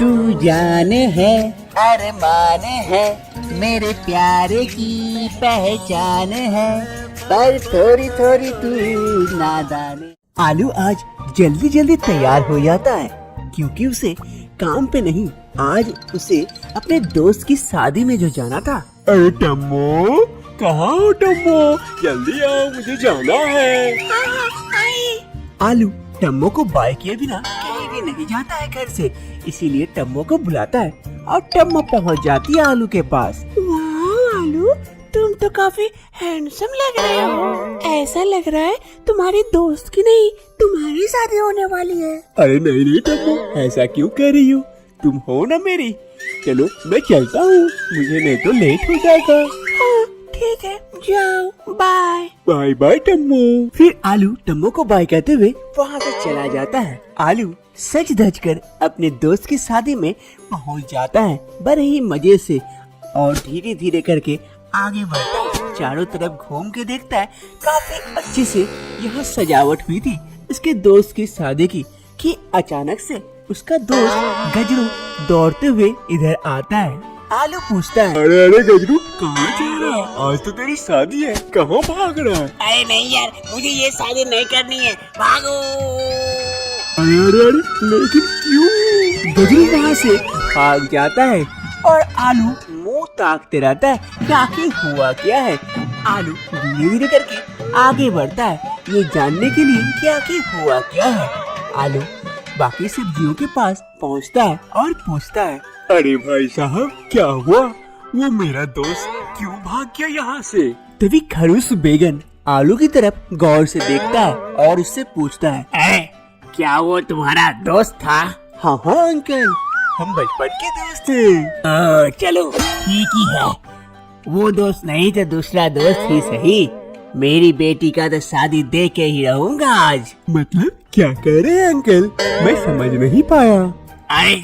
तू जान है अरमान है, मेरे प्यारे की पहचान है, पर थोड़ी थोड़ी तू नादान है। आलू आज जल्दी जल्दी तैयार हो जाता है क्योंकि उसे काम पे नहीं, आज उसे अपने दोस्त की शादी में जो जाना था। अरे टम्मो, कहाँ हो टम्मो? जल्दी आओ, मुझे जाना है। आलू टम्मो को बाय किए बिना कहीं भी नहीं जाता है घर से, इसीलिए टम्मो को बुलाता है और टम्मो पहुंच जाती है आलू के पास। वाह आलू, तुम तो काफी हैंडसम लग रहे हो। ऐसा लग रहा है तुम्हारी दोस्त की नहीं, तुम्हारी शादी होने वाली है। अरे नहीं नहीं टम्मो, ऐसा क्यों कह रही हो? तुम हो ना मेरी। चलो मैं चलता हूँ, मुझे नहीं तो लेट हो जाएगा। हाँ ठीक है, जाओ, बाय। Bye bye टम्मो। फिर आलू टम्मो को बाय कहते हुए वहाँ से चला जाता है। आलू सच धज कर अपने दोस्त की शादी में पहुँच जाता है बड़े ही मजे से और धीरे धीरे करके आगे बढ़ता है। चारों तरफ घूम के देखता है, काफी अच्छे से यहाँ सजावट हुई थी इसके दोस्त की शादी की, कि अचानक से उसका दोस्त गजरू दौड़ते हुए इधर आता है। आलू पूछता है, अरे अरे गजरू, कहाँ जा रहा है? आज तो तेरी शादी है, कहाँ भाग रहा है? अरे नहीं यार, मुझे ये शादी नहीं करनी है, भागो। अरे अरे अरे, लेकिन क्यों? गजरू वहाँ से भाग जाता है और आलू मुंह ताकते रहता है कि आखिर हुआ क्या है। आलू धीरे धीरे करके आगे बढ़ता है ये जानने के लिए कि आखिर हुआ क्या है। आलू बाकी सब्जियों के पास पहुँचता है और पूछता है, अरे भाई साहब, क्या हुआ? वो मेरा दोस्त क्यों भाग गया यहाँ से? तभी खड़ूस बैगन आलू की तरफ गौर से देखता है और उससे पूछता है, अरे क्या वो तुम्हारा दोस्त था? हाँ हाँ अंकल, हम बचपन के दोस्त हैं। चलो ठीक ही है, वो दोस्त नहीं तो दूसरा दोस्त ही सही। मेरी बेटी का तो शादी दे के ही रहूंगा आज। मतलब क्या कह रहे हैं अंकल? मैं समझ नहीं पाया। अरे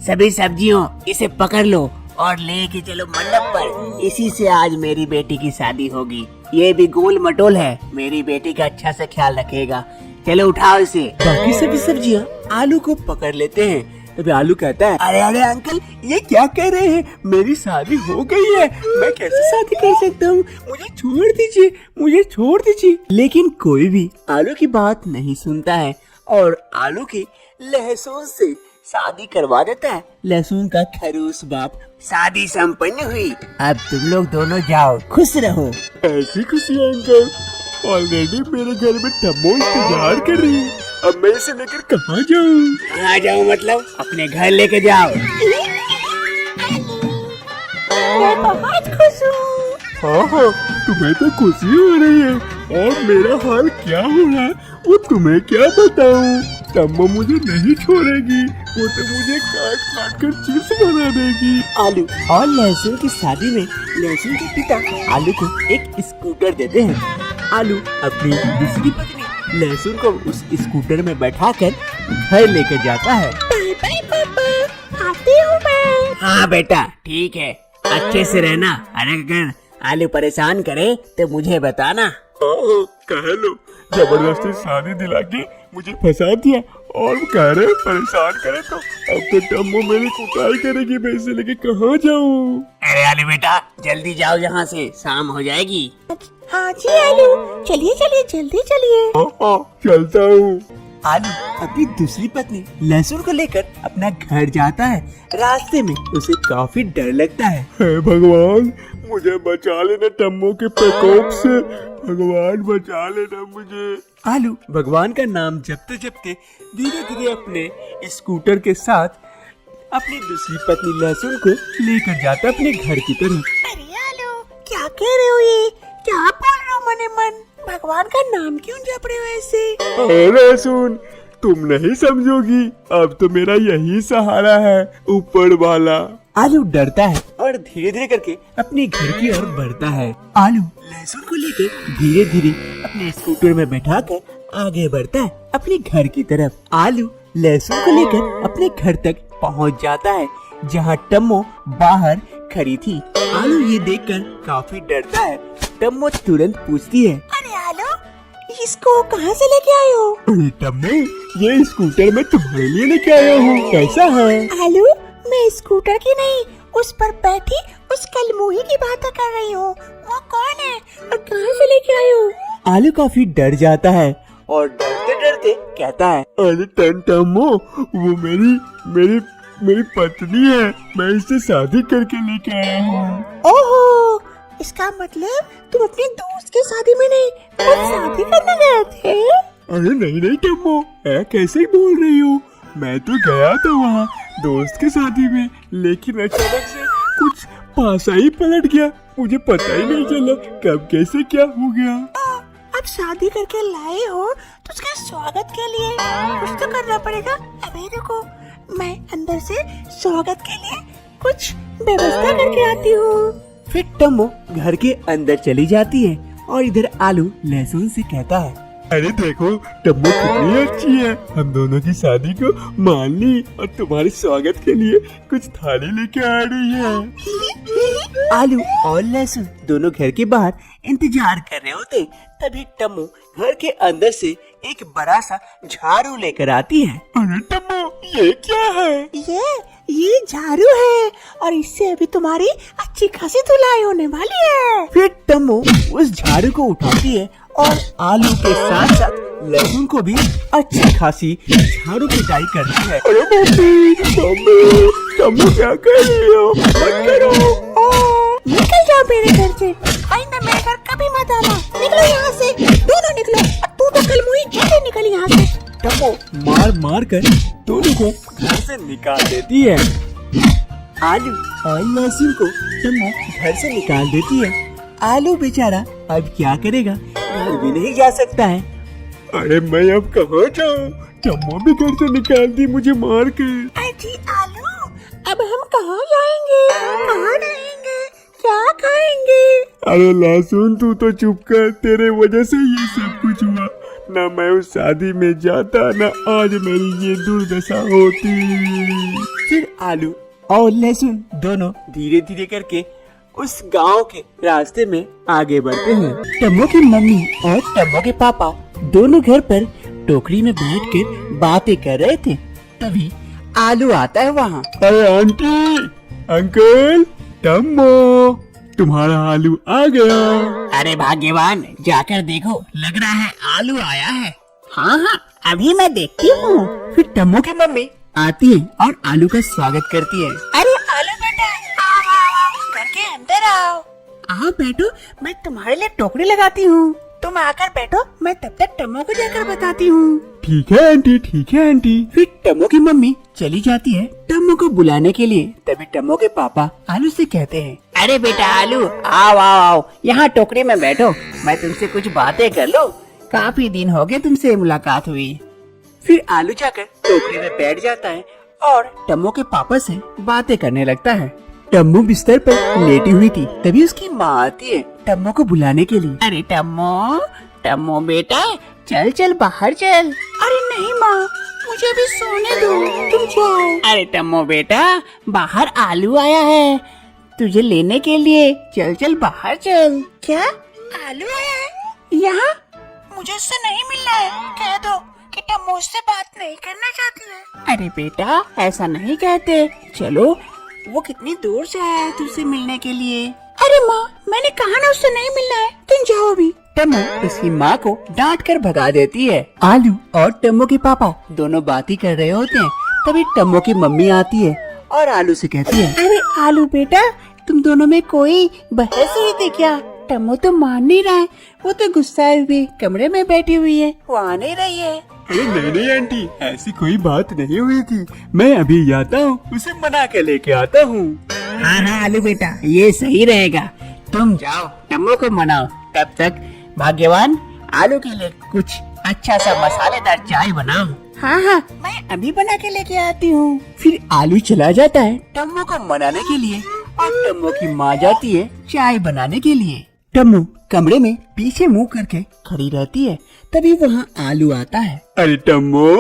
सभी सब्जियों इसे पकड़ लो और लेके चलो मंडप पर, इसी से आज मेरी बेटी की शादी होगी। ये भी गोल मटोल है, मेरी बेटी का अच्छा से ख्याल रखेगा। चलो उठाओ इसे। बाकी सभी सब्जियां आलू को पकड़ लेते हैं। तभी आलू कहता है, अरे अरे अंकल, ये क्या कह रहे हैं? मेरी शादी हो गई है, मैं कैसे शादी कर सकता हूँ? मुझे छोड़ दीजिए, मुझे छोड़ दीजिए। लेकिन कोई भी आलू की बात नहीं सुनता है और आलू की लहसुन से शादी करवा देता है। लहसुन का खरूस बाप। शादी संपन्न हुई, अब तुम लोग दोनों जाओ, खुश रहो। ऐसी खुशी है अंकल, ऑलरेडी मेरे घर में टम्मो इंतजार कर रही है। अब मैं इसे लेकर कहाँ जाऊँ? कहाँ जाओ मतलब? अपने घर लेके जाओ। मैं बहुत खुश हूँ। हाँ हाँ, तुम्हें तो खुशी हो रही है और मेरा हाल क्या हो रहा है वो तुम्हें क्या बताऊँ? टम्मो मुझे नहीं छोड़ेगी, वो तो मुझे काट काट कर चिप्स बना देगी। आलू और लहसुन की शादी में लहसुन के पिता आलू को एक स्कूटर देते हैं। आलू अपनी दूसरी पत्नी लहसुन को उस स्कूटर में बैठाकर घर लेकर जाता है। बाय बाय पापा, आती हूँ मैं। हाँ बेटा ठीक है, अच्छे से रहना। अरे अगर आलू परेशान करे तो मुझे बताना। हाँ, कह लो, जबरदस्ती शादी दिला के मुझे फंसा दिया और कह रहे परेशान करे तो अब तो टम्मो मेरी कुटाई करेगी। मैं इसे लेके कहाँ जाऊँ? अरे आलू बेटा जल्दी जाओ यहाँ से, शाम हो जाएगी। हाँ जी आलू, चलिए चलिए जल्दी चलिए। हाँ, चलता हूँ। आलू अपनी दूसरी पत्नी लहसुन को लेकर अपना घर जाता है। रास्ते में उसे काफी डर लगता है। हे भगवान, मुझे बचा लेना टम्मो के प्रकोप से। भगवान बचा लेना मुझे। आलू भगवान का नाम जपते जपते धीरे धीरे अपने स्कूटर के साथ अपनी दूसरी पत्नी लहसुन को लेकर जाता अपने घर की तरफ। अरे आलू क्या कह रहे हो ये? क्या बोल रहे हो मने मन? भगवान का नाम क्यों जप रहे हो ऐसे? अरे सुन, तुम नहीं समझोगी, अब तो मेरा यही सहारा है, ऊपर वाला। आलू डरता है और धीरे धीरे करके अपने घर की ओर बढ़ता है। आलू लहसुन को लेकर धीरे धीरे अपने स्कूटर में बैठाकर आगे बढ़ता है अपने घर की तरफ। आलू लहसुन को लेकर अपने घर तक पहुंच जाता है जहां टम्मो बाहर खड़ी थी। आलू ये देखकर काफी डरता है। टम्मो तुरंत पूछती है, अरे आलू इसको कहाँ से लेके आए हो? अरे टम्मो, ये स्कूटर मैं तुम्हारे लिए लेके आया हूँ, कैसा है? आलू, मैं स्कूटर की नहीं, उस पर बैठी उस कलमुही की बात कर रही हूँ। वो कौन है और कहाँ से लेके आए हो? आलू काफी डर जाता है और डरते डरते कहता है, अरे टम्मो, वो मेरी पत्नी है, मैं इससे शादी करके लेके आया हूँ। ओहो, इसका मतलब तुम अपने दोस्त की शादी में नहीं, खुद शादी करने गए थे? अरे नहीं टम्मो, कैसे बोल रही हो? मैं तो गया था वहाँ दोस्त के शादी में, लेकिन अचानक से कुछ पासा ही पलट गया, मुझे पता ही नहीं चला कब कैसे क्या हो गया। अब शादी करके लाए हो तो उसके स्वागत के लिए कुछ तो करना पड़ेगा। अभी रुको, मैं अंदर से स्वागत के लिए कुछ व्यवस्था करके आती हूँ। फिर टम्मो घर के अंदर चली जाती है और इधर आलू लहसुन से कहता है, अरे देखो टम्मो कितनी अच्छी है, हम दोनों की शादी को मान ली और तुम्हारे स्वागत के लिए कुछ थाली लेके आ रही है। आलू और लहसुन दोनों घर के बाहर इंतजार कर रहे होते। तभी टम्मू घर के अंदर से एक बड़ा सा झाड़ू लेकर आती है। अरे टम्मो, ये क्या है? ये झाड़ू है और इससे अभी तुम्हारी अच्छी खासी धुलाई होने वाली है। फिर टम्मू उस झाड़ू को उठाती है और आलू के साथ साथ लहसुन को भी अच्छी खासी झाड़ू पिटाई करती है। अरे मम्मी, टम्मो क्या कर रही हो? मत करो। निकल जाओ मेरे घर से, आइंदा मेरे घर कभी मत आना। निकलो यहाँ से, दोनों निकलो। तू तो कल मुही जल्दी निकल यहाँ से। टम्मो मार मार कर दोनों को घर से निकाल देती है। आलू और लहसुन को टम्मो घर से निकाल देती है। आलू बेचारा अब क्या करेगा, घर भी नहीं जा सकता है। अरे मैं अब कहाँ जाऊँ? टम्मो भी घर से निकाल दी मुझे मार के। अजी आलू, अब हम कहाँ जाएंगे, कहाँ रहेंगे, क्या खाएंगे? अरे लहसुन, तू तो चुप कर, तेरे वजह से ये सब कुछ हुआ। ना मैं उस शादी में जाता, ना आज मेरी ये दुर्दशा होती। फिर आलू और लहसुन दोनों धीरे धीरे करके उस गांव के रास्ते में आगे बढ़ते हैं। टम्मो की मम्मी और टम्मो के पापा दोनों घर पर टोकरी में बैठकर बातें कर रहे थे। तभी आलू आता है वहाँ। अरे आंटी, अंकल, टम्मो, तुम्हारा आलू आ गया। अरे भाग्यवान, जाकर देखो, लग रहा है आलू आया है। हाँ, अभी मैं देखती हूँ। फिर टम्मो की मम्मी आती है और आलू का स्वागत करती है। अरे आलू बेटा, आओ, घर के अंदर आओ। आओ बैठो, मैं तुम्हारे लिए टोकरी लगाती हूँ। तुम आकर बैठो, मैं तब तक टम्मो को जाकर बताती हूँ। ठीक है आंटी, ठीक है आंटी। फिर टम्मो की मम्मी चली जाती है टम्मो को बुलाने के लिए। तभी टम्मो के पापा आलू से कहते हैं, अरे बेटा आलू, आओ आओ आओ, यहाँ टोकरी में बैठो, मैं तुमसे कुछ बातें कर लूं। काफी दिन हो गए तुमसे मुलाकात हुई। फिर आलू जाकर टोकरी में बैठ जाता है और टम्मो के पापा से बातें करने लगता है। टम्मो बिस्तर पर लेटी हुई थी। तभी उसकी माँ आती है टम्मो को बुलाने के लिए। अरे टम्मो, टम्मो बेटा, चल चल बाहर चल। अरे नहीं माँ, मुझे भी सोने दो, तुम जाओ। अरे टम्मो बेटा, बाहर आलू आया है तुझे लेने के लिए, चल चल बाहर चल। क्या आलू आया है यहाँ? मुझे उससे नहीं मिलना है, कह दो कि टम्मो उससे बात नहीं करना चाहती है। अरे बेटा, ऐसा नहीं कहते, चलो, वो कितनी दूर से आया है तुझसे मिलने के लिए। अरे माँ, मैंने कहा ना उससे नहीं मिलना है, तुम जाओ अभी। टम्मो उसकी माँ को डांट कर भगा देती है। आलू और टम्मो के पापा दोनों बातें कर रहे होते हैं। तभी टम्मो की मम्मी आती है और आलू से कहती है, अरे आलू बेटा, तुम दोनों में कोई बहस हुई थी क्या? टम्मो तो मान नहीं रहा है, वो तो गुस्साए हुए कमरे में बैठी हुई है, वो आ नहीं रही है। अरे नहीं आंटी, ऐसी कोई बात नहीं हुई थी, मैं अभी जाता हूँ, उसे मना के लेके आता हूँ। हाँ आलू बेटा, ये सही रहेगा, तुम जाओ टम्मो को मनाओ। तब तक भाग्यवान आलू के लिए कुछ अच्छा सा मसालेदार चाय बनाओ। हाँ, मैं अभी बना के लेके आती हूँ। फिर आलू चला जाता है टम्मो को मनाने के लिए और टम्मो की माँ जाती है चाय बनाने के लिए। टम्मो कमरे में पीछे मुंह करके खड़ी रहती है। तभी वहाँ आलू आता है। अरे टम्मो,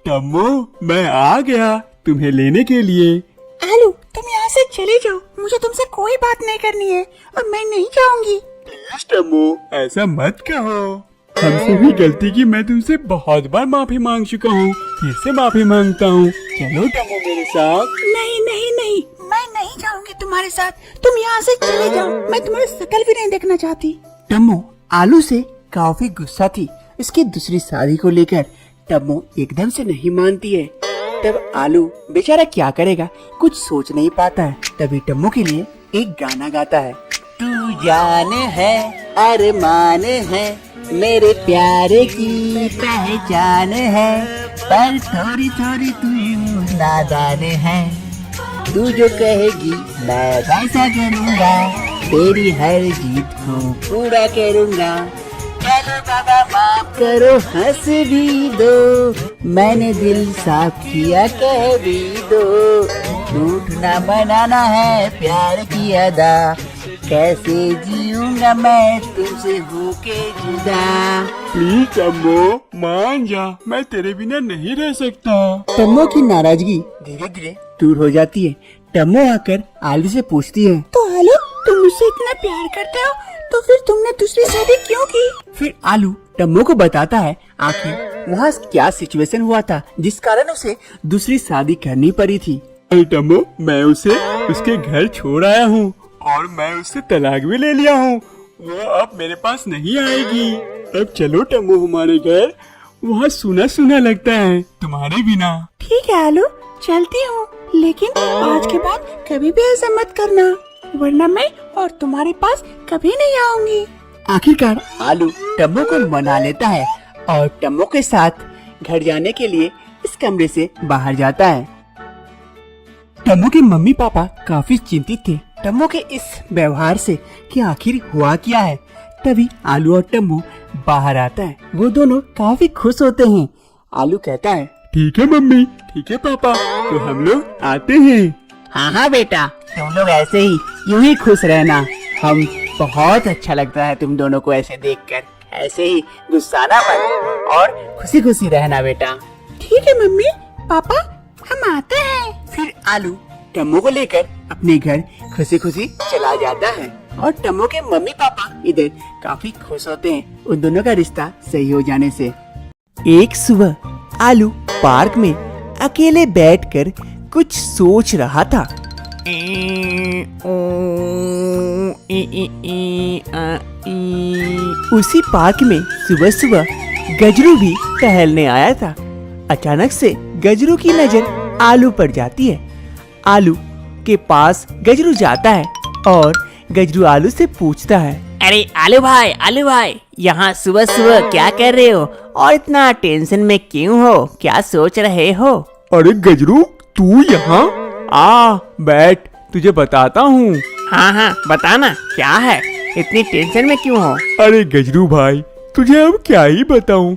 टम्मो, मैं आ गया तुम्हें लेने के लिए। आलू, तुम यहाँ से चले जाओ, मुझे तुमसे कोई बात नहीं करनी है और मैं नहीं जाऊंगी। प्लीज टम्मो, ऐसा मत कहो। हमसे भी गलती की, मैं तुमसे बहुत बार माफी मांग चुका हूँ, फिर से माफी मांगता हूँ। चलो टम्मो मेरे साथ। नहीं नहीं नहीं, मैं नहीं जाऊंगी तुम्हारे साथ। तुम यहाँ से चले जाओ, मैं तुम्हारी शक्ल भी नहीं देखना चाहती। टम्मो आलू से काफी गुस्सा थी इसकी दूसरी शादी को लेकर। टम्मो एकदम से नहीं मानती है। तब आलू बेचारा क्या करेगा, कुछ सोच नहीं पाता है। तभी टम्मो के लिए एक गाना गाता है। तू जान है अरमान है, मेरे प्यारे की पहचान है, पर थोड़ी थोड़ी तू नादान है। तू जो कहेगी मैं वैसा करूँगा, तेरी हर जीत को पूरा करूँगा। चलो बाबा माफ करो, हंस भी दो, मैंने दिल साफ किया कह भी दो। झूठ ना बनाना है प्यार की अदा, कैसे जीऊंगा मैं तुमसे होके जुदा। प्लीज टम्मो मान जा, मैं तेरे बिना नहीं रह सकता। टम्मो की नाराजगी धीरे धीरे दूर हो जाती है। टम्मो आकर आलू से पूछती है, तो आलू तुम मुझसे इतना प्यार करते हो, तो फिर तुमने दूसरी शादी क्यों की? फिर आलू टम्मो को बताता है आखिर वहाँ क्या सिचुएशन हुआ था जिस कारण उसे दूसरी शादी करनी पड़ी थी। अरे टम्मो, मैं उसे उसके घर छोड़ आया हूँ और मैं उससे तलाक भी ले लिया हूँ। वो अब मेरे पास नहीं आएगी। अब चलो टम्मो हमारे घर, वहाँ सुना सुना लगता है तुम्हारे बिना। ठीक है आलू, चलती हूँ, लेकिन आज के बाद कभी भी ऐसा मत करना, वरना मैं और तुम्हारे पास कभी नहीं आऊंगी। आखिरकार आलू टम्मो को मना लेता है और टम्मो के साथ घर जाने के लिए इस कमरे से बाहर जाता है। टम्मो के मम्मी पापा काफी चिंतित थे टम्मो के इस व्यवहार से कि आखिर हुआ क्या है। तभी आलू और टम्मो बाहर आता है। वो दोनों काफी खुश होते हैं। आलू कहता है, ठीक है मम्मी, ठीक है पापा, तो हम लोग आते हैं। हाँ हाँ बेटा, तुम लोग ऐसे ही यूं ही खुश रहना। हम बहुत अच्छा लगता है तुम दोनों को ऐसे देखकर। ऐसे ही गुस्साना मत और खुशी खुशी रहना बेटा। ठीक है मम्मी पापा, हम आते हैं। फिर आलू टम्मो को लेकर अपने घर खुशी खुशी चला जाता है और टम्मो के मम्मी पापा इधर काफी खुश होते हैं उन दोनों का रिश्ता सही हो जाने से। एक सुबह आलू पार्क में अकेले बैठकर कुछ सोच रहा था। उसी पार्क में सुबह सुबह गजरू भी टहलने आया था। अचानक से गजरू की नजर आलू पर जाती है। आलू के पास गजरू जाता है और गजरू आलू से पूछता है, अरे आलू भाई, यहाँ सुबह सुबह क्या कर रहे हो और इतना टेंशन में क्यों हो, क्या सोच रहे हो? अरे गजरू, तू यहाँ आ बैठ, तुझे बताता हूँ। हाँ बताना, क्या है, इतनी टेंशन में क्यों हो? अरे गजरू भाई, तुझे अब क्या ही बताऊँ।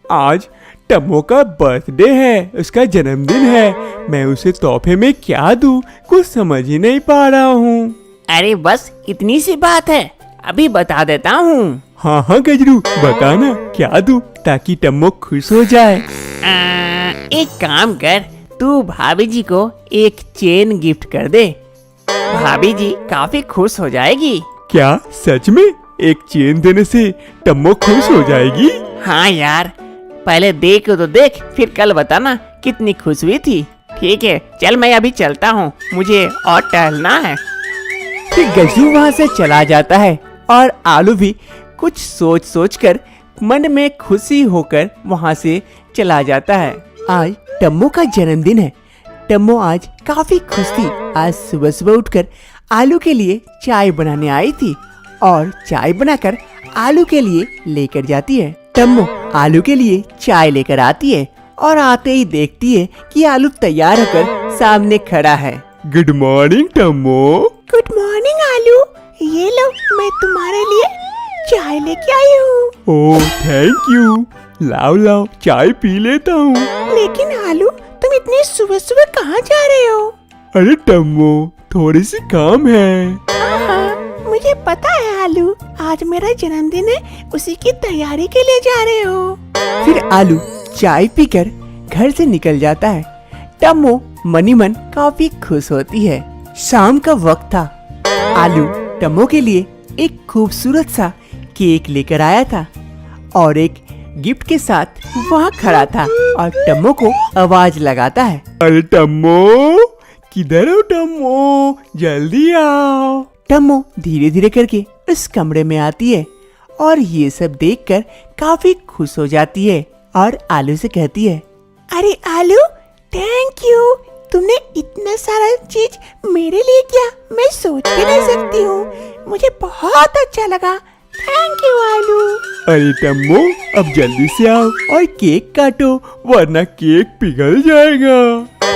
आज टम्मो का बर्थडे है, उसका जन्मदिन है। मैं उसे तोहफे में क्या दूँ, कुछ समझ ही नहीं पा रहा हूँ। अरे बस इतनी सी बात है, अभी बता देता हूँ। हाँ गजरू, बताना क्या दूँ ताकि टम्मो खुश हो जाए। एक काम कर, तू भाभी जी को एक चेन गिफ्ट कर दे, भाभी जी काफी खुश हो जाएगी। क्या सच में एक चेन देने से टम्मो खुश हो जाएगी? हाँ यार, पहले देख तो देख, फिर कल बताना कितनी खुश हुई थी। ठीक है, चल मैं अभी चलता हूँ, मुझे और टहलना है। फिर गजरू वहाँ से चला जाता है और आलू भी कुछ सोच कर मन में खुशी होकर वहाँ से चला जाता है। आज टम्मो का जन्मदिन है। टम्मो आज काफी खुश थी। आज सुबह सुबह उठकर आलू के लिए चाय बनाने आई थी और चाय बनाकर आलू के लिए लेकर जाती है। टम्मो आलू के लिए चाय लेकर आती है और आते ही देखती है कि आलू तैयार होकर सामने खड़ा है। Good morning Tammo. Good morning Aloo, ये लो मैं तुम्हारे लिए चाय लेके आई हूँ। ओह थैंक यू, लाओ चाय पी लेता हूँ। लेकिन आलू, तुम इतनी सुबह सुबह कहाँ जा रहे हो? अरे टम्मो, थोड़ी सी काम है। हाँ, मुझे पता है आलू, आज मेरा जन्मदिन है, उसी की तैयारी के लिए जा रहे हो। फिर आलू चाय पीकर घर से निकल जाता है। टम्मो मनी मन काफी खुश होती है। शाम का वक्त था। आलू टम्मो के लिए एक खूबसूरत सा केक लेकर आया था और एक गिफ्ट के साथ वहाँ खड़ा था और टम्मो को आवाज लगाता है। अरे टम्मो, किधर हो टम्मो, जल्दी आओ। टम्मो धीरे धीरे करके उस कमरे में आती है और ये सब देखकर काफी खुश हो जाती है और आलू से कहती है, अरे आलू, थैंक यू, तुमने इतना सारा चीज मेरे लिए किया, मैं सोच भी नहीं सकती हूँ, मुझे बहुत अच्छा लगा, थैंक यू आलू। अरे टम्मो, अब जल्दी से आओ और केक काटो, वरना केक पिघल जाएगा।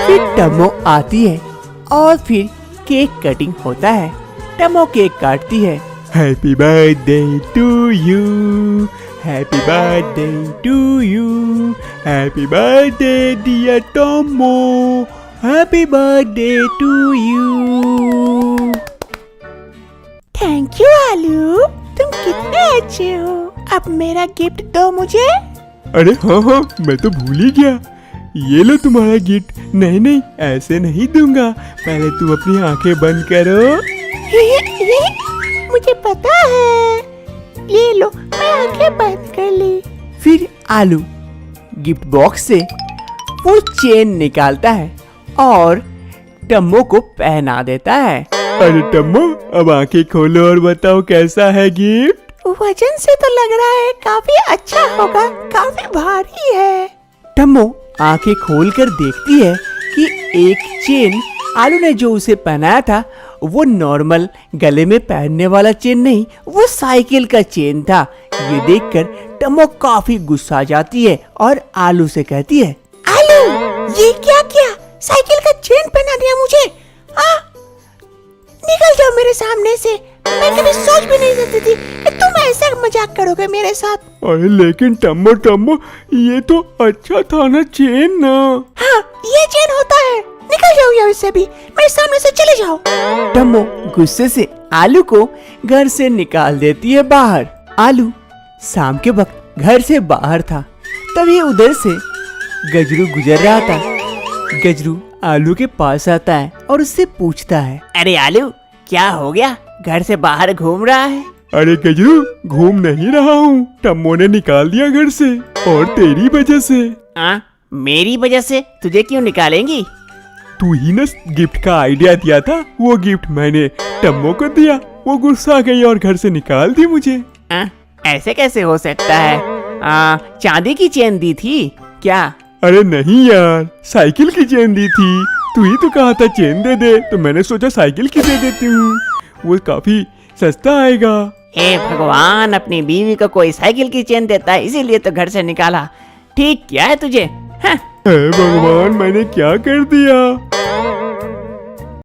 फिर टम्मो आती है और फिर केक कटिंग होता है। टम्मो केक काटती है। Happy birthday to you, happy birthday to you, happy birthday dear Tammo, happy birthday to you. Thank you Aloo, तुम कितने अच्छे हो। अब मेरा गिफ्ट दो मुझे। अरे हाँ हाँ, मैं तो भूल ही गया। ये लो तुम्हारा गिफ्ट। नहीं नहीं, ऐसे नहीं दूंगा, पहले तुम अपनी आंखें बंद करो। मुझे पता है, ले लो, मैं आंखें बंद कर ली। फिर आलू गिफ्ट बॉक्स से वो चेन निकालता है और टम्मो को पहना देता है। अरे टम्मो, अब आंखें खोलो और बताओ कैसा है गिफ्ट। वजन से तो लग रहा है काफी अच्छा होगा, काफी भारी है। टम्मो आंखें खोलकर देखती है कि एक चेन आलू ने जो उसे पहनाया था वो नॉर्मल गले में पहनने वाला चेन नहीं, वो साइकिल का चेन था। ये देखकर टम्मो काफी गुस्सा जाती है और आलू से कहती है, आलू, ये क्या किया, साइकिल का चेन पहना दिया मुझे। निकल जाओ मेरे सामने से, मैं कभी सोच भी नहीं सकती थी कि तुम ऐसा मजाक करोगे मेरे साथ। अरे लेकिन टम्मो टम्मो, ये तो अच्छा था ना चेन ना। हाँ, ये चेन होता है, निकल जाओ यहाँ से भी, मेरे सामने से चले जाओ। टम्मो गुस्से से आलू को घर से निकाल देती है बाहर। आलू शाम के वक्त घर से बाहर था, तभी उधर से गजरू गुजर रहा था। गजरू आलू के पास आता है और उससे पूछता है, अरे आलू, क्या हो गया, घर से बाहर घूम रहा है? अरे गजरू, घूम नहीं रहा हूँ, टम्मो ने निकाल दिया घर से, और तेरी वजह से। मेरी वजह से तुझे क्यों निकालेंगी? तू ही ने गिफ्ट का आइडिया दिया था, वो गिफ्ट मैंने टम्मो को दिया, वो गुस्सा गई और घर से निकाल दी मुझे। ऐसे कैसे हो सकता है? चांदी की चेन दी थी क्या? अरे नहीं यार, साइकिल की चेन दी थी। तू ही तो कहा था चेन दे दे, तो मैंने सोचा साइकिल की दे देती हूँ, वो काफी सस्ता आएगा। हे भगवान, अपनी बीवी को कोई साइकिल की चेन देता है, इसीलिए तो घर से निकाला। ठीक किया है तुझे। हे भगवान, मैंने क्या कर दिया।